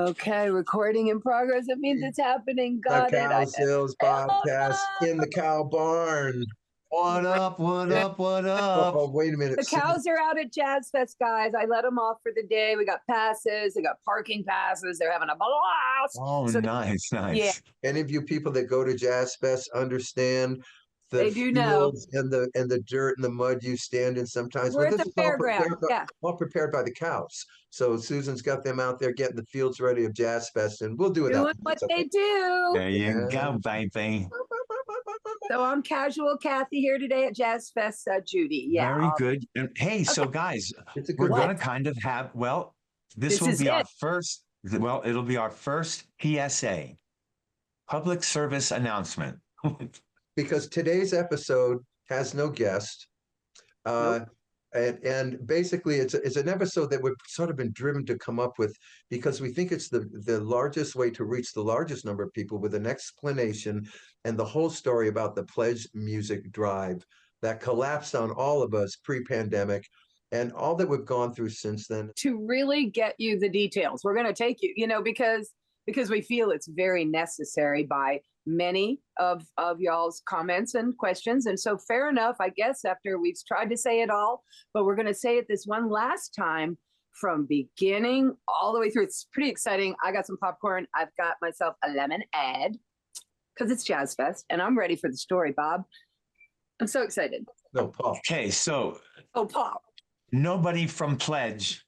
Okay, recording in progress. It means it's happening. The Got it. Cowsills Oh podcast in the cow barn. What up? What Yeah. up? What Oh, up? wait a minute. the cows are out at Jazz Fest, guys. I let them off for the day. We got passes. They got parking passes. They're having a blast. Oh, So nice, yeah, nice. Any of you people that go to Jazz Fest understand the they do know. fields and the dirt and the mud you stand in sometimes. We're Well, at this the is fairground. Yeah, all prepared by the cows. So Susan's got them out there getting the fields ready of Jazz Fest, and we'll do it doing after what this. Okay. they do. There you go, baby. So I'm casual Kathy here today at Jazz Fest, Judy. Yeah. Very good. And hey, Okay. so guys, It's a we're good going What? to one. kind of have, well, this This will is be our it. first, well, it'll be our first PSA, public service announcement. Because today's episode has no guest. Uh, Nope. and basically, it's an episode that we've sort of been driven to come up with because we think it's the largest way to reach the largest number of people with an explanation and the whole story about the Pledge Music drive that collapsed on all of us pre-pandemic and all that we've gone through since then. To really get you the details. We're going to take you, because we feel it's very necessary by many of y'all's comments and questions. And so fair enough, I guess, after we've tried to say it all, but we're going to say it this one last time from beginning all the way through. It's pretty exciting. I got some popcorn. I've got myself a lemonade because it's Jazz Fest and I'm ready for the story, Bob. I'm so excited. No, Paul. Okay, so Oh, Paul. nobody from Pledge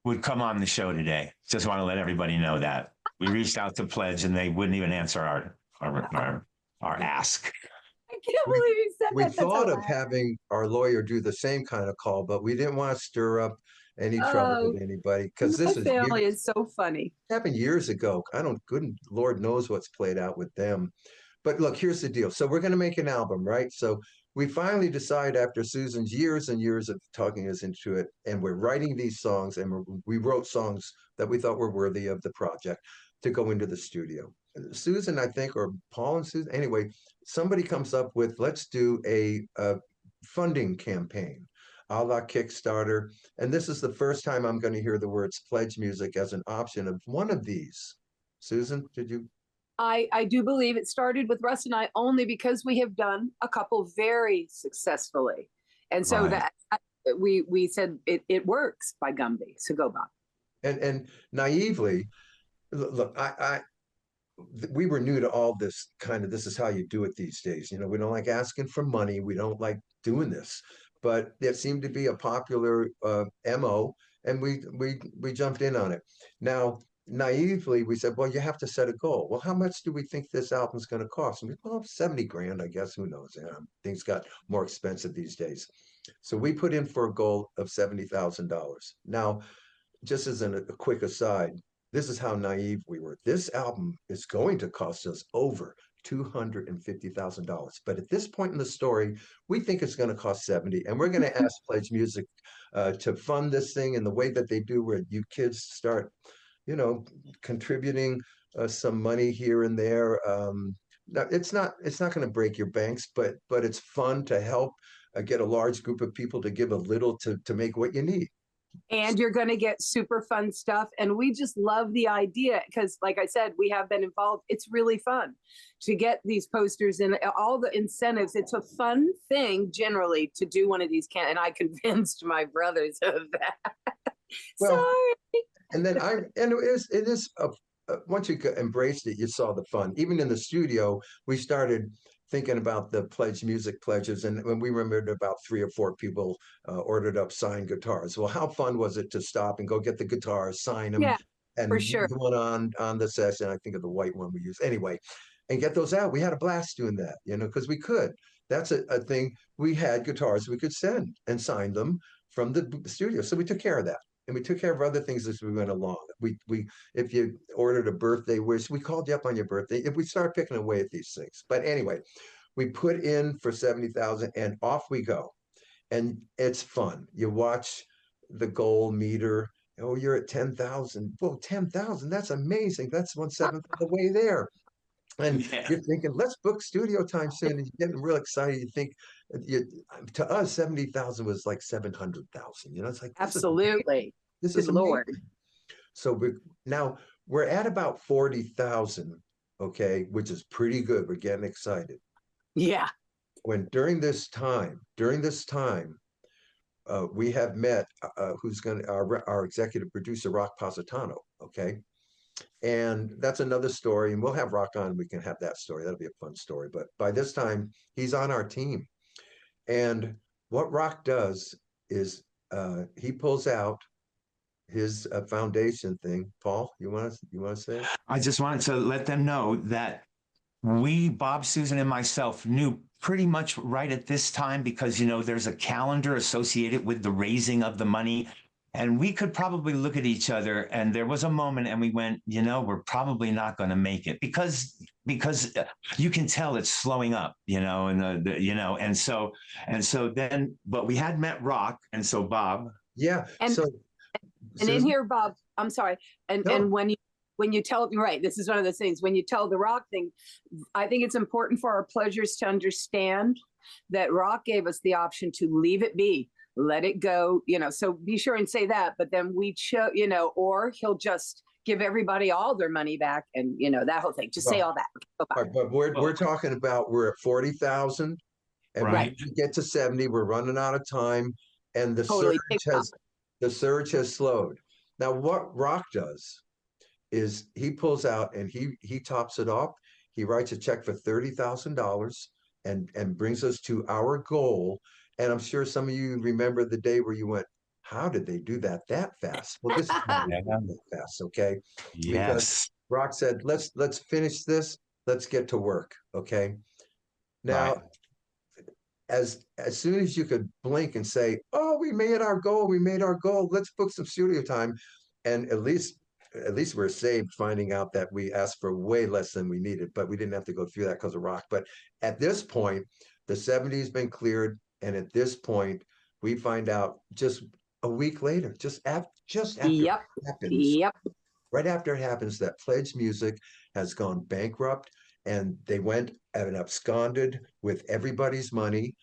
would come on the show today. Just want to let everybody know that. We reached out to Pledge and they wouldn't even answer our ask. I can't believe you said We that. thought of having our lawyer do the same kind of call, but we didn't want to stir up any trouble with anybody because My this is family is so funny. happened years ago. I don't, good Lord knows what's played out with them. But look, here's the deal. So we're going to make an album, right? So we finally decide after Susan's years and years of talking us into it, and we're writing these songs, and we wrote songs that we thought were worthy of the project to go into the studio. Susan, I think, or Paul and Susan, anyway, somebody comes up with, let's do a funding campaign a la Kickstarter. And this is the first time I'm going to hear the words pledge music as an option of one of these. Susan, did you? I do believe it started with Russ and I only because we have done a couple very successfully. And so Right. that we said it works by Gumby. So go, Bob. And naively, look, we were new to all this kind of, this is how you do it these days. You know, we don't like asking for money. We don't like doing this, but it seemed to be a popular MO, and we jumped in on it. Now, naively, we said, well, you have to set a goal. Well, how much do we think this album's going to cost? And we, well, 70 grand, I guess. Who knows? Things got more expensive these days. So we put in for a goal of $70,000. Now, just as a quick aside, this is how naive we were. This album is going to cost us over $250,000. But at this point in the story, we think it's going to cost 70, and we're going to ask Pledge Music to fund this thing in the way that they do, where you kids start, contributing some money here and there. It's not going to break your banks, but it's fun to help get a large group of people to give a little to make what you need. And you're going to get super fun stuff. And we just love the idea because, like I said, we have been involved. It's really fun to get these posters and all the incentives. It's a fun thing generally to do one of these. And I convinced my brothers of that. Well, Sorry. and then it is once you embraced it, you saw the fun. Even in the studio, we started thinking about the Pledge Music pledges, and when we remembered about 3 or 4 people ordered up signed guitars. Well, how fun was it to stop and go get the guitars, sign them, Yeah, for and sure. do it on the session? I think of the white one we used anyway, and get those out. We had a blast doing that, because we could. That's a thing. We had guitars we could send and sign them from the studio, so we took care of that. And we took care of other things as we went along. We if you ordered a birthday wish, we called you up on your birthday. If we start picking away at these things, but anyway, we put in for 70,000, and off we go, and it's fun. You watch the goal meter. Oh, you're at 10,000. Well, 10,000. That's amazing. That's 1/7 of the way there. And Yeah. you're thinking, let's book studio time soon. And you're getting real excited. You think, to us, 70,000 was like 700,000. It's like Absolutely. this Good is amazing. Lord. So now we're at about 40,000, okay, which is pretty good. We're getting excited. Yeah. When during this time, we have met who's going to our executive producer, Rock Positano, okay? And that's another story, and we'll have Rock on. We can have that story. That'll be a fun story. But by this time, he's on our team. And what Rock does is he pulls out his foundation thing. Paul, you want to say it? I just wanted to let them know that we, Bob, Susan, and myself, knew pretty much right at this time, because, you know, there's a calendar associated with the raising of the money. And we could probably look at each other, and there was a moment, and we went, you know, we're probably not going to make it, because you can tell it's slowing up, you know, and and so then, but we had met Rock, and so Bob, yeah, and so and in here, Bob, I'm sorry, and No. and when you tell me, right, this is one of those things, when you tell the Rock thing, I think it's important for our pleasures to understand that Rock gave us the option to leave it be, let it go, you know, so be sure and say that, but then we show, you know, or he'll just give everybody all their money back, and, you know, that whole thing, just say all that. but we're talking about, we're at 40,000, and Right. we get to 70, we're running out of time, and the Totally. surge has slowed. Now what Rock does is he pulls out and he tops it up. He writes a check for $30,000 and brings us to our goal. And I'm sure some of you remember the day where you went, how did they do that fast? Well, this is how they do that fast, okay? yes, Because Rock said, let's finish this. Let's get to work, okay? Now, right. as soon as you could blink and say, oh, we made our goal, let's book some studio time. And at least we're saved finding out that we asked for way less than we needed, but we didn't have to go through that because of Rock. But at this point, the 70 has been cleared. And at this point, we find out just a week later, just after Yep. it happens, Yep. right after it happens, that PledgeMusic has gone bankrupt, and they went and absconded with everybody's money,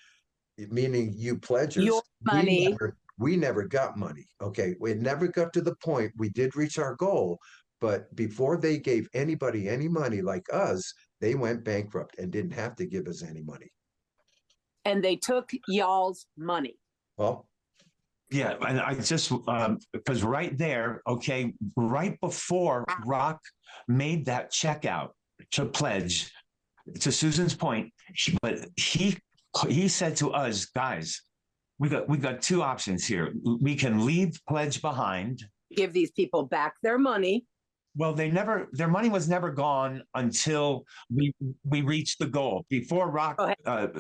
meaning you pledgers. Your money. We never got money. Okay, we never got to the point. We did reach our goal, but before they gave anybody any money like us, they went bankrupt and didn't have to give us any money. And they took y'all's money. Well, Yeah, and I just because right there, okay, right before Rock made that check out to Pledge, to Susan's point, but he said to us, guys, we got two options here. We can leave Pledge behind. Give these people back their money. Well, their money was never gone until we reached the goal. Before Rock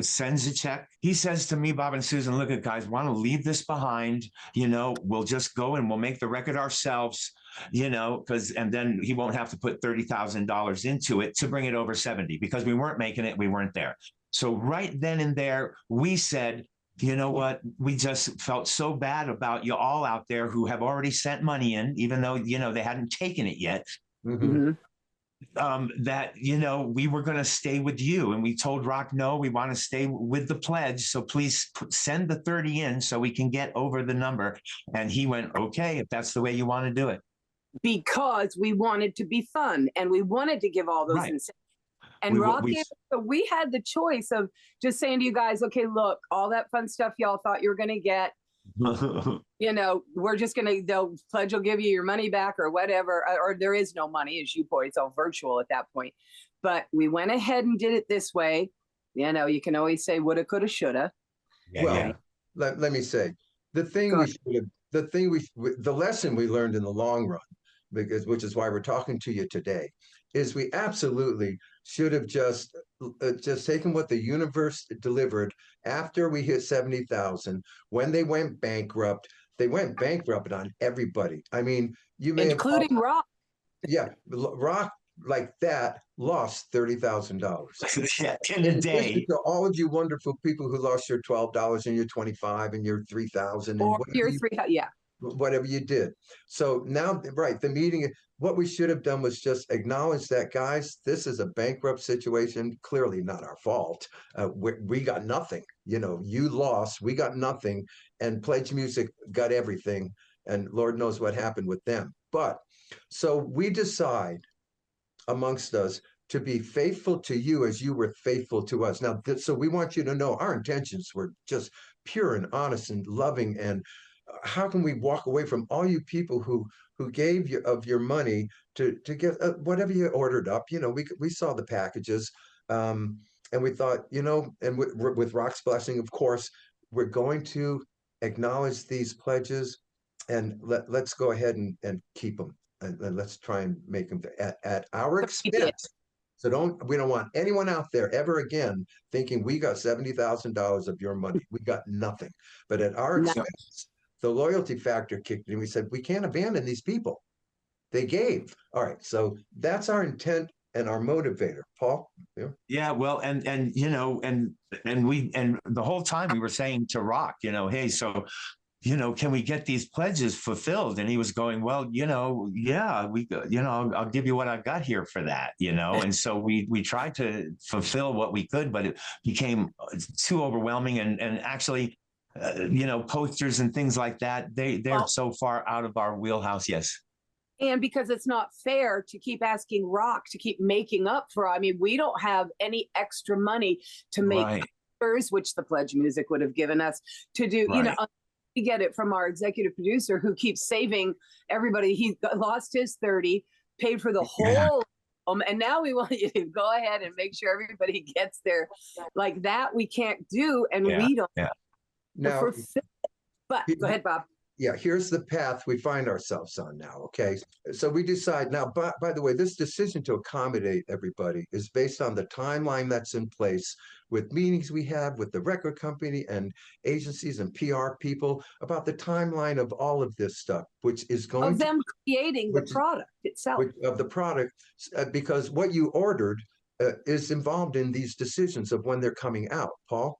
sends a check, he says to me, Bob and Susan, look at guys, want to leave this behind, you know, we'll just go and we'll make the record ourselves, you know, and then he won't have to put $30,000 into it to bring it over 70, because we weren't making it, we weren't there. So right then and there, we said, you know what? We just felt so bad about you all out there who have already sent money in, even though, you know, they hadn't taken it yet. mm-hmm. That, you know, we were going to stay with you. And we told Rock, no, we want to stay with the Pledge. So please send the 30 in so we can get over the number. And he went, okay, if that's the way you want to do it. Because we wanted to be fun and we wanted to give all those incentives. And Rock gave, so we had the choice of just saying to you guys, okay, look, all that fun stuff y'all thought you were going to get, you know, we're just going to, Pledge will give you your money back or whatever, or there is no money, as you boys, all virtual at that point. But we went ahead and did it this way. You know, you can always say woulda, coulda, shoulda. Yeah, well, yeah. let me say, the lesson we learned in the long run, which is why we're talking to you today, is we absolutely should have just taken what the universe delivered after we hit 70,000. When they went bankrupt on everybody. I mean, you may including Rock. Yeah, Rock like that lost $30,000. Yeah, in a day. To all of you wonderful people who lost your $12 and your 25 and your 3,000 and whatever you did. So now, right, the meeting, what we should have done was just acknowledge that, guys, this is a bankrupt situation, clearly not our fault. We got nothing, you know, you lost, we got nothing, and PledgeMusic got everything, and Lord knows what happened with them. But So we decide amongst us to be faithful to you as you were faithful to us. Now, so we want you to know our intentions were just pure and honest and loving. And how can we walk away from all you people who gave you of your money to get whatever you ordered up? You know, we saw the packages, and we thought, you know, and with Rock's blessing, of course, we're going to acknowledge these pledges, and let's go ahead and keep them. And let's try and make them at our expense. So we don't want anyone out there ever again thinking we got $70,000 of your money. We got nothing. But at our expense, the loyalty factor kicked in. We said, we can't abandon these people. They gave. All right. So that's our intent and our motivator. Paul? Yeah. Yeah, well, and you know, and the whole time we were saying to Rock, you know, hey, so, you know, can we get these pledges fulfilled? And he was going, well, you know, yeah, I'll give you what I've got here for that, you know. And so we tried to fulfill what we could, but it became too overwhelming. And actually, you know, posters and things like that, they're so far out of our wheelhouse. Yes. And because it's not fair to keep asking Rock to keep making up for, I mean, we don't have any extra money to make posters, which the PledgeMusic would have given us to do, you know. We get it from our executive producer who keeps saving everybody. He lost his 30, paid for the whole and now we want you to go ahead and make sure everybody gets there. Like that we can't do, and we don't. Now, but go ahead, Bob. Yeah, here's the path we find ourselves on now, okay? So we decide now, by the way, this decision to accommodate everybody is based on the timeline that's in place with meetings we have with the record company and agencies and PR people about the timeline of all of this stuff, which is going of them creating the product itself. Of the product, because what you ordered is involved in these decisions of when they're coming out. Paul?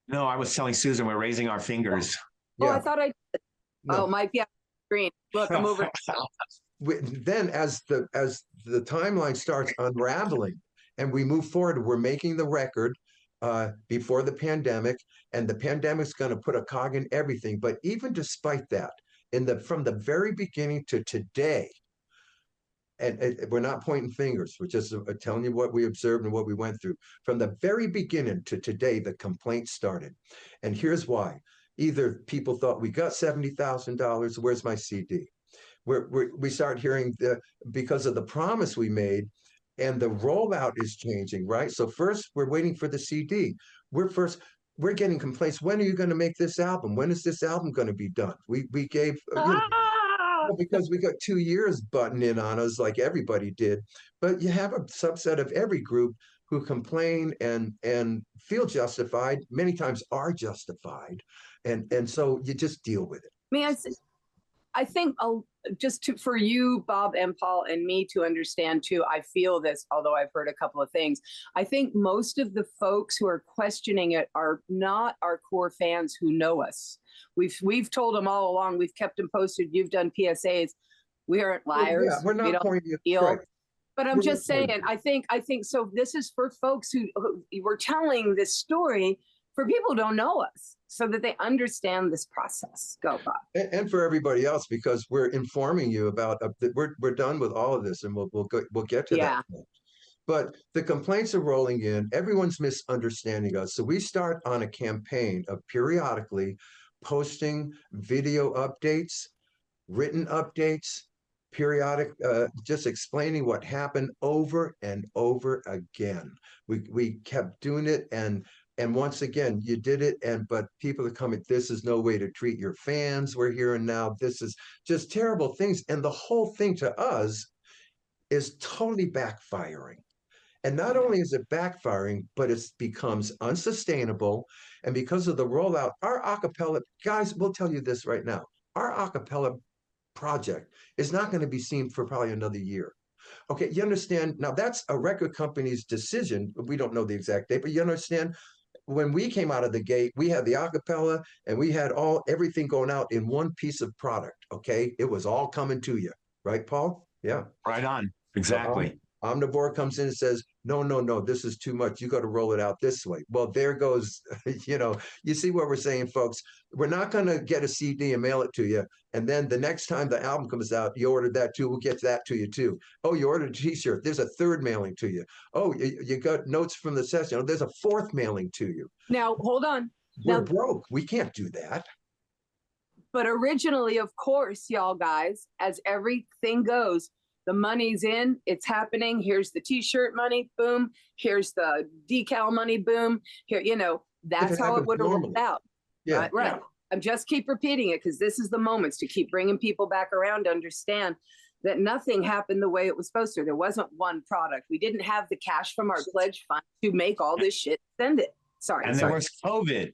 No, I was telling Susan we're raising our fingers. Oh, I thought I did. No. Oh, might be on the screen. Look, I'm over. Then as the timeline starts unraveling and we move forward, we're making the record before the pandemic, and the pandemic's going to put a cog in everything. But even despite that, from the very beginning to today, and we're not pointing fingers, we're just telling you what we observed and what we went through. From the very beginning to today, the complaints started. And here's why. Either people thought we got $70,000, where's my CD? We start hearing because of the promise we made, and the rollout is changing, right? So first we're waiting for the CD. We're getting complaints. When are you going to make this album? When is this album going to be done? We gave because we got 2 years buttoned in on us like everybody did. But you have a subset of every group who complain and feel justified, many times are justified. And so you just deal with it. I think for you, Bob and Paul and me to understand too, I feel this, although I've heard a couple of things. I think most of the folks who are questioning it are not our core fans who know us. We've told them all along, we've kept them posted, you've done PSAs. We aren't liars. Yeah, we're not pointing you. Right. But I'm just saying, I think so. This is for folks who we're telling this story for people who don't know us, so that they understand this process. Go, Bob. And for everybody else, because we're informing you about we're done with all of this, and we'll get to that point. But the complaints are rolling in. Everyone's misunderstanding us. So we start on a campaign of periodically posting video updates, written updates, periodic, just explaining what happened over and over again. We kept doing it, and once again, you did it, but people are coming, this is no way to treat your fans. We're here and now. This is just terrible things. And the whole thing to us is totally backfiring. And not only is it backfiring, but it becomes unsustainable. And because of the rollout, our acapella, guys, we'll tell you this right now, our acapella project is not going to be seen for probably another year. Okay, you understand? Now, that's a record company's decision. We don't know the exact date, but you understand? When we came out of the gate, we had the acapella and we had everything going out in one piece of product. Okay, it was all coming to you, right, Paul? Yeah, right on. Exactly. Omnivore comes in and says, no, no, no, this is too much. You got to roll it out this way. Well, there goes, you see what we're saying, folks. We're not going to get a CD and mail it to you. And then the next time the album comes out, you ordered that too. We'll get that to you too. Oh, you ordered a t-shirt. There's a third mailing to you. Oh, you got notes from the session. There's a fourth mailing to you. Now, hold on. We're broke. We can't do that. But originally, of course, y'all guys, as everything goes, the money's in, it's happening. Here's the t-shirt money, boom. Here's the decal money, boom. Here, that's how it would have rolled out. Yeah. Right. I'm just keep repeating it because this is the moments to keep bringing people back around to understand that nothing happened the way it was supposed to. There wasn't one product. We didn't have the cash from our pledge fund to make all this shit, send it. Sorry. And there was COVID.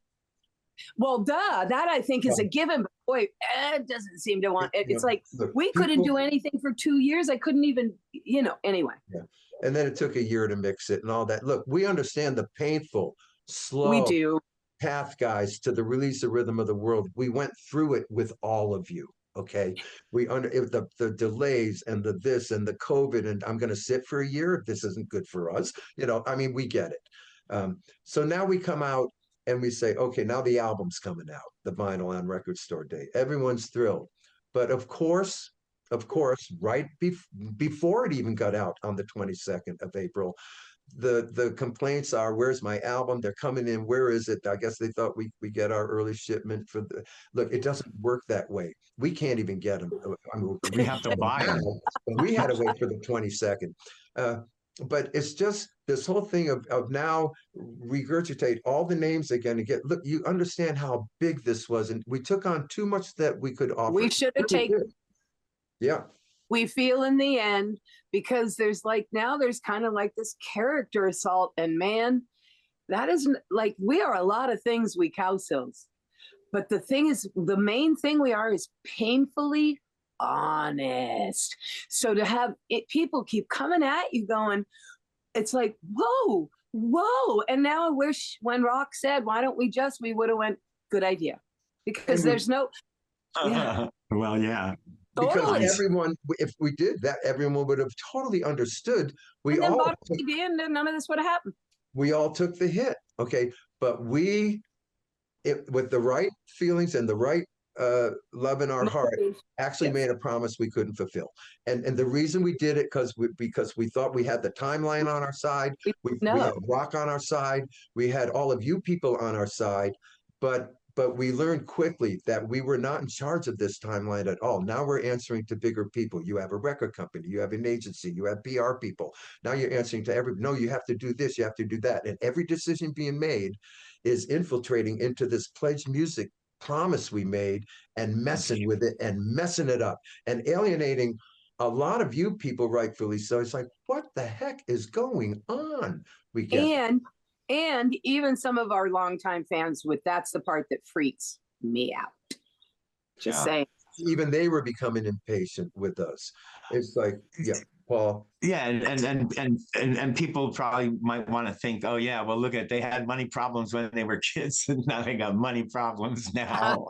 Well, that I think is a given, but boy, Ed doesn't seem to want it. It's like, we couldn't do anything for 2 years. I couldn't even, anyway. Yeah. And then it took a year to mix it and all that. Look, we understand the painful, slow path, guys, to the release of Rhythm of the World. We went through it with all of you. Okay. The delays and the this and the COVID, and I'm going to sit for a year. This isn't good for us. We get it. So now we come out and we say, okay, now the album's coming out, the vinyl on Record Store Day. Everyone's thrilled. But of course, right before it even got out on the 22nd of April, the complaints are, where's my album? They're coming in. Where is it? I guess they thought we get our early shipment for the, look, it doesn't work that way. We can't even get them. We have to buy them. We had to wait for the 22nd. But it's just this whole thing of now regurgitate all the names again and get, look, you understand how big this was. And we took on too much that we could offer. We should have taken. Yeah. We feel in the end, because there's kind of like this character assault, and man, that isn't like, we are a lot of things, we Cowsills. But the thing is, the main thing we are is painfully honest. So to have people keep coming at you going, it's like, whoa. And now I wish when Rock said, why don't we would have went, good idea. Because there's no. Yeah. Well, yeah. Because everyone, if we did that, everyone would have totally understood. And none of this would have happened. We all took the hit. Okay. But with the right feelings and the right love in our heart, actually made a promise we couldn't fulfill. And the reason we did it because we thought we had the timeline on our side. We had Rock on our side. We had all of you people on our side. But we learned quickly that we were not in charge of this timeline at all. Now we're answering to bigger people. You have a record company, you have an agency, you have PR people. Now you're answering to no, you have to do this, you have to do that. And every decision being made is infiltrating into this PledgeMusic promise we made and messing with it and messing it up and alienating a lot of you people, rightfully so. It's like, what the heck is going on? And even some of our longtime fans, that's the part that freaks me out. Just saying. Even they were becoming impatient with us. It's like, yeah, Paul. Yeah, and people probably might want to think, oh yeah, well look they had money problems when they were kids, and now they got money problems now.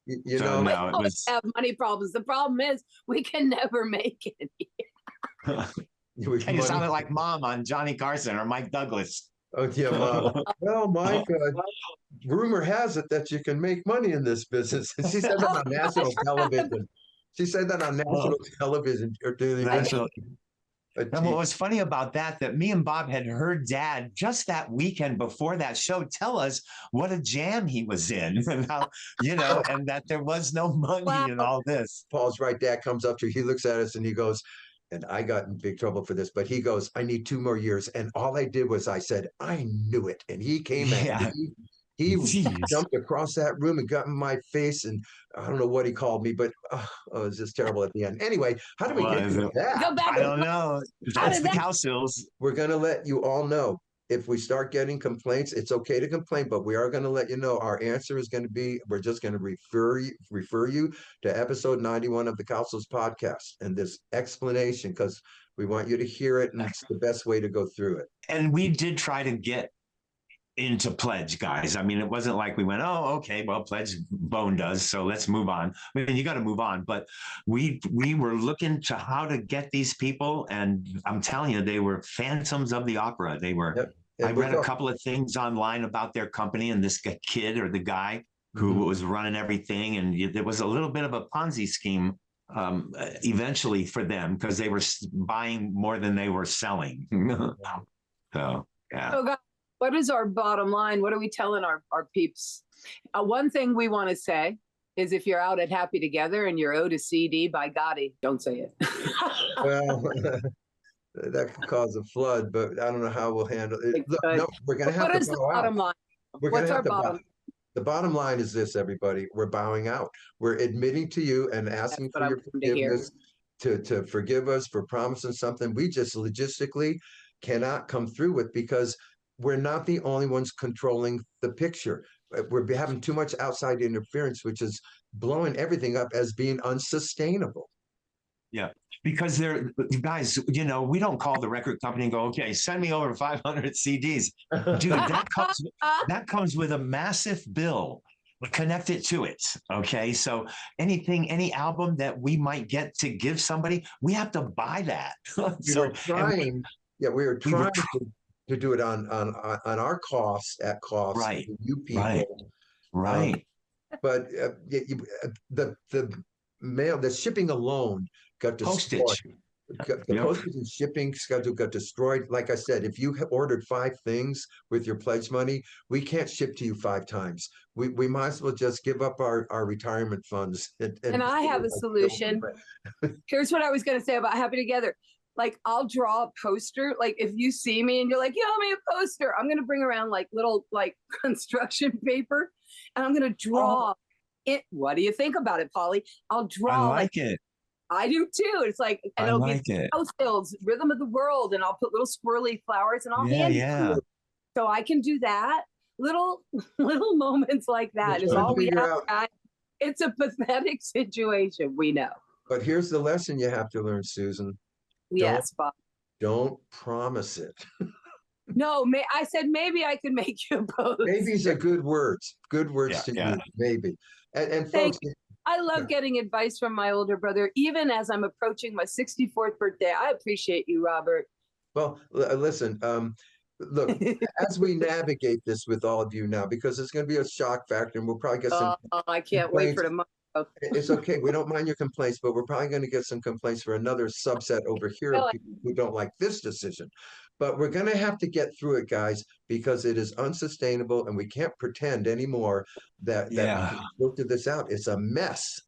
It was have money problems. The problem is we can never make it. And you sounded like Mom on Johnny Carson or Mike Douglas. Oh yeah, Mom. Well, Mike, rumor has it that you can make money in this business. She said that on national television. And what was funny about that me and Bob had heard Dad just that weekend before that show tell us what a jam he was in, and how, and that there was no money and all this. Paul's right. Dad comes up to he looks at us and he goes, and I got in big trouble for this, but he goes, I need 2 more years. And all I did was I said, I knew it. And he came at me. He jumped across that room and got in my face, and I don't know what he called me, but it was just terrible at the end. Anyway, how do we get to that? Go back. I don't know. That's the Cowsills. We're going to let you all know. If we start getting complaints, it's okay to complain, but we are going to let you know our answer is going to be, we're just going to refer you to episode 91 of the Cowsills podcast and this explanation, because we want you to hear it, and it's the best way to go through it. And we did try to get into Pledge, guys. I mean, it wasn't like we went, oh, okay, well, Pledge Bone does, so let's move on. I mean, you got to move on, but we were looking to how to get these people, and I'm telling you, they were phantoms of the opera. They were. Yep. I read a couple of things online about their company and this kid or the guy who was running everything, and there was a little bit of a Ponzi scheme eventually for them because they were buying more than they were selling. So yeah. So guys, what is our bottom line? What are we telling our peeps? One thing we want to say is if you're out at Happy Together and you're owed a CD, by Gotti, don't say it. Well, that could cause a flood, but I don't know how we'll handle it. Look, no, we're going to have to. What is the bottom line? What's our bottom? The bottom line is this, everybody. We're bowing out. We're admitting to you and asking for your forgiveness to forgive us for promising something we just logistically cannot come through with, because we're not the only ones controlling the picture. We're having too much outside interference, which is blowing everything up as being unsustainable. Yeah, because they're, guys, you know, we don't call the record company and go, okay, send me over 500 CDs. Dude, that comes with a massive bill connected to it. Okay, so any album that we might get to give somebody, we have to buy that. We were trying to do it on our costs, at cost, right, to you people, right. But the mail, the shipping alone got destroyed. Postage. The postage and shipping schedule got destroyed. Like I said, if you ordered 5 things with your pledge money, we can't ship to you 5 times. We might as well just give up our retirement funds. And I have a solution. Here's what I was going to say about Happy Together. Like, I'll draw a poster. Like, if you see me and you're like, yo, me a poster, I'm going to bring around like little like construction paper, and I'm going to draw it. What do you think about it, Polly? I'll draw. I like it. I do too. It's like, and it'll be Cowsills, Rhythm of the World, and I'll put little swirly flowers, and I'll hand it to you. So I can do that. Little moments like that is all we have. It's a pathetic situation, we know. But here's the lesson you have to learn, Susan. Yes, Bob. Don't promise it. No, I said maybe I could make you both. Maybes are good words. Good words to use. Maybe. And folks, I love getting advice from my older brother, even as I'm approaching my 64th birthday. I appreciate you, Robert. Well, listen, look, as we navigate this with all of you now, because it's going to be a shock factor, and we'll probably get some. I can't wait for tomorrow. It's okay. We don't mind your complaints, but we're probably going to get some complaints for another subset over here of people who don't like this decision. But we're going to have to get through it, guys, because it is unsustainable, and we can't pretend anymore that we can filter this out. It's a mess.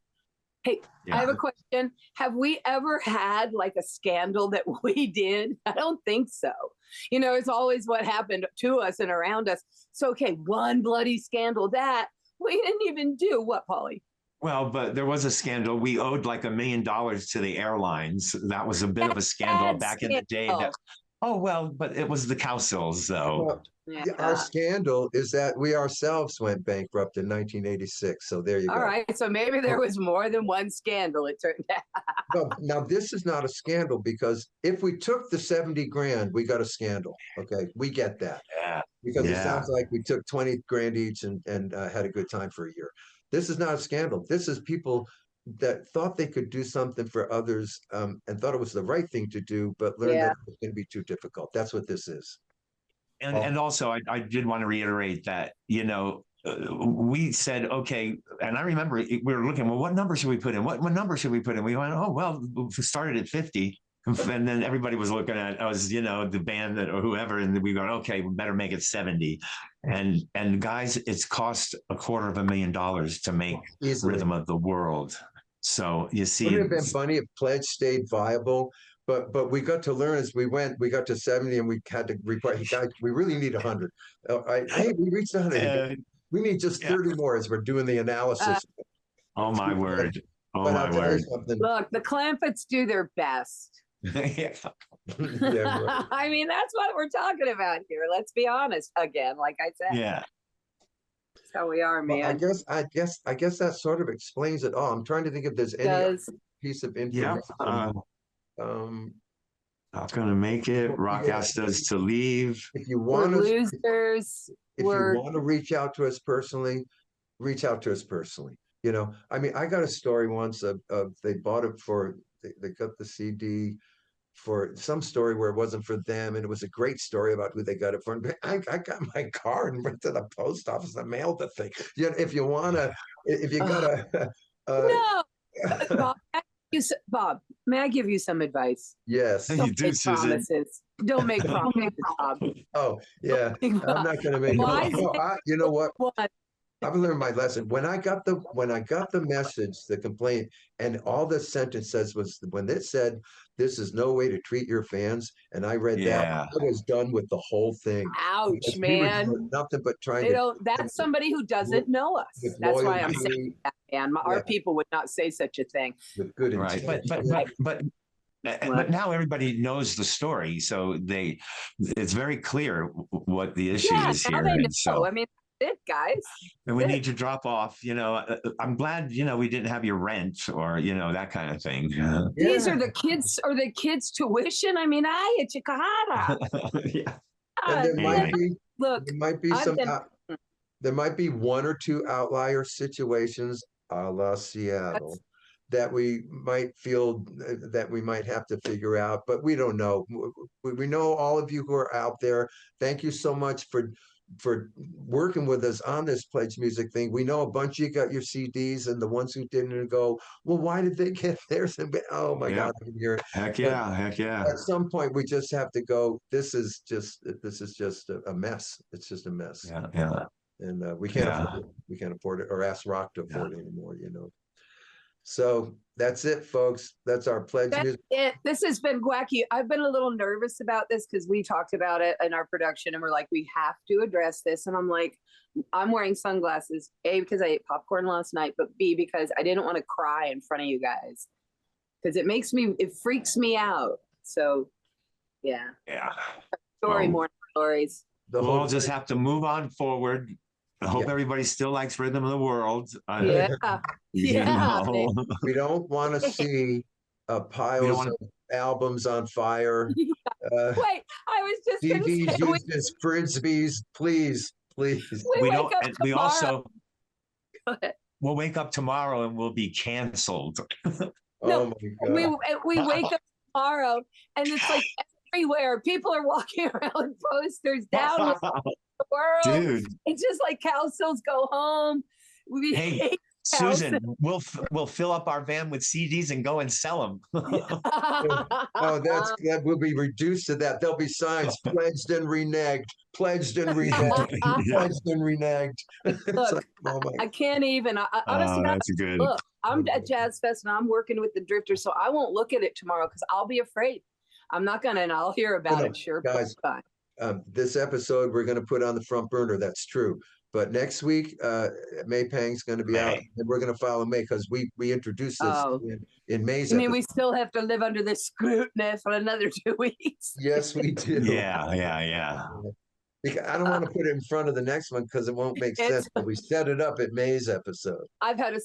Hey, I have a question. Have we ever had like a scandal that we did? I don't think so. You know, it's always what happened to us and around us. So, okay, one bloody scandal that we didn't even do. What, Polly? Well, but there was a scandal. We owed like $1 million to the airlines. That was a bit of a scandal back in the day. Oh, well, but it was the Cowsills, though. Well, our scandal is that we ourselves went bankrupt in 1986. So there you go. All right. So maybe there was more than one scandal, it turned out. Now, this is not a scandal, because if we took the 70 grand, we got a scandal. Okay. We get that. Yeah. Because it sounds like we took 20 grand each and had a good time for a year. This is not a scandal. This is people that thought they could do something for others and thought it was the right thing to do, but learned that it was going to be too difficult. That's what this is. And also, I did want to reiterate that, you know, we said, okay, and I remember we were looking, well, what number should we put in? What number should we put in? We went, oh, well, we started at 50. And then everybody was looking at us, you know, the band or whoever, and we go, okay, we better make it 70. And guys, it's cost $250,000 to make Rhythm of the World. So you see, wouldn't it have been funny if Pledge stayed viable? But we got to learn as we went. We got to 70, and we had to report. Guys, we really need 100. Hey, we reached 100. We need just 30 more as we're doing the analysis. Oh my word! Oh my word! Look, the Clampetts do their best. Yeah. Right. I mean, that's what we're talking about here. Let's be honest again, like I said. Yeah. That's how we are, man. Well, I guess that sort of explains it all. I'm trying to think if there's any piece of information. Not gonna make it. Rock asked us to leave. If you We're want to, losers. if you want to reach out to us personally, reach out to us personally. You know, I mean, I got a story once of they bought it for, they got the CD for some story where it wasn't for them, and it was a great story about who they got it for. And I got my card and went to the post office and mailed the thing. You know, if you wanna, if you got a No, Bob, Bob, may I give you some advice? yes. You do, Susan. Promises. Don't make promises, Bob. Oh yeah, I'm not gonna make Why no, you know what? What? I've learned my lesson. When I got the message, the complaint, and all the sentence says was when it said, "This is no way to treat your fans," and I read that, Yeah. I was done with the whole thing. Ouch, Because we were man. doing nothing but trying They to don't. That's somebody who doesn't know us. with That's why I'm loyalty, saying that, man. Our people would not say such a thing. with good Right. intent. But now everybody knows the story, so it's very clear what the issue is now here. they know. And so, I mean, that's it, guys. and we That's need to drop off. You know, I'm glad, you know, we didn't have your rent or, you know, that kind of thing. These are the kids, or the kids' tuition. I mean, it's Chikahara. Yeah. And there might be, Look, there might be some, there might be one or two outlier situations, a la Seattle, that we might feel that we might have to figure out, but we don't know. We know all of you who are out there. Thank you so much for working with us on this Pledge Music thing. We know a bunch of you got your CDs, and the ones who didn't go, well, why did they get theirs? And oh my God, I can hear it. Heck yeah, heck yeah. At some point, we just have to go. This is just a mess. It's just a mess. Yeah, yeah. And we can't afford it. We can't afford it, or ask Rock to afford it anymore. You know. So that's it, folks. That's our Pledge Music. This has been wacky. I've been a little nervous about this because we talked about it in our production and we're like, we have to address this. And I'm like, I'm wearing sunglasses, A, because I ate popcorn last night, but B, because I didn't want to cry in front of you guys because it freaks me out. So yeah. Yeah. Story, more stories. We'll just have to move on forward. I hope everybody still likes Rhythm of the World. Yeah. Yeah. We don't want to see piles of albums on fire. Wait, I was just CDs used as frisbees. Please, please. We don't. We also. We'll wake up tomorrow and we'll be canceled. Oh my God. We wake up tomorrow and it's like everywhere. People are walking around with posters down with the world. Dude. It's just like Cowsills go home. Hey, Susan, we'll fill up our van with CDs and go and sell them. Oh, that will be reduced to that. There'll be signs: pledged and reneged, pledged and reneged, pledged and reneged. Look, like, oh I can't even. Honestly, that's good. Look, I'm at Jazz Fest and I'm working with the Drifters, so I won't look at it tomorrow because I'll be afraid. I'm not gonna, and I'll hear about it. Sure, guys. This episode we're going to put on the front burner. That's true. But next week, May Pang's going to be out, and we're going to follow May because we introduced this in May's. I mean, we still have to live under this scrutiny for another 2 weeks. Yes, we do. Yeah. I don't want to put it in front of the next one because it won't make sense. But we set it up at May's episode. I've had a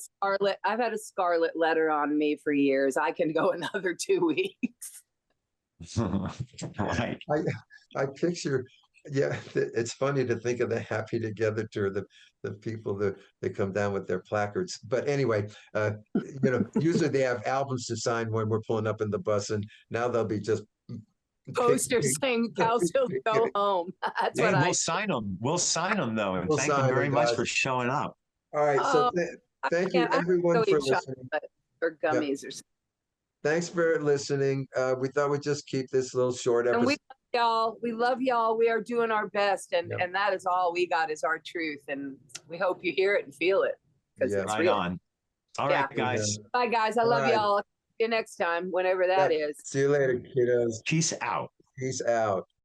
scarlet letter on me for years. I can go another 2 weeks. Right. I picture, it's funny to think of the Happy Together tour, the people that come down with their placards. But anyway, usually they have albums to sign when we're pulling up in the bus, and now they'll be just posters saying Cowsills go home. That's what we'll sign them. We'll sign them though, and thank them very much for showing up. All right, so thank you everyone for listening. Or gummies or something. Thanks for listening. We thought we'd just keep this little short episode. And we love y'all. We love y'all. We are doing our best, and that is all we got is our truth, and we hope you hear it and feel it because it's right real. on. All right, guys. Bye, guys. I love y'all. See you next time, whenever that is. See you later, kiddos. Peace out. Peace out.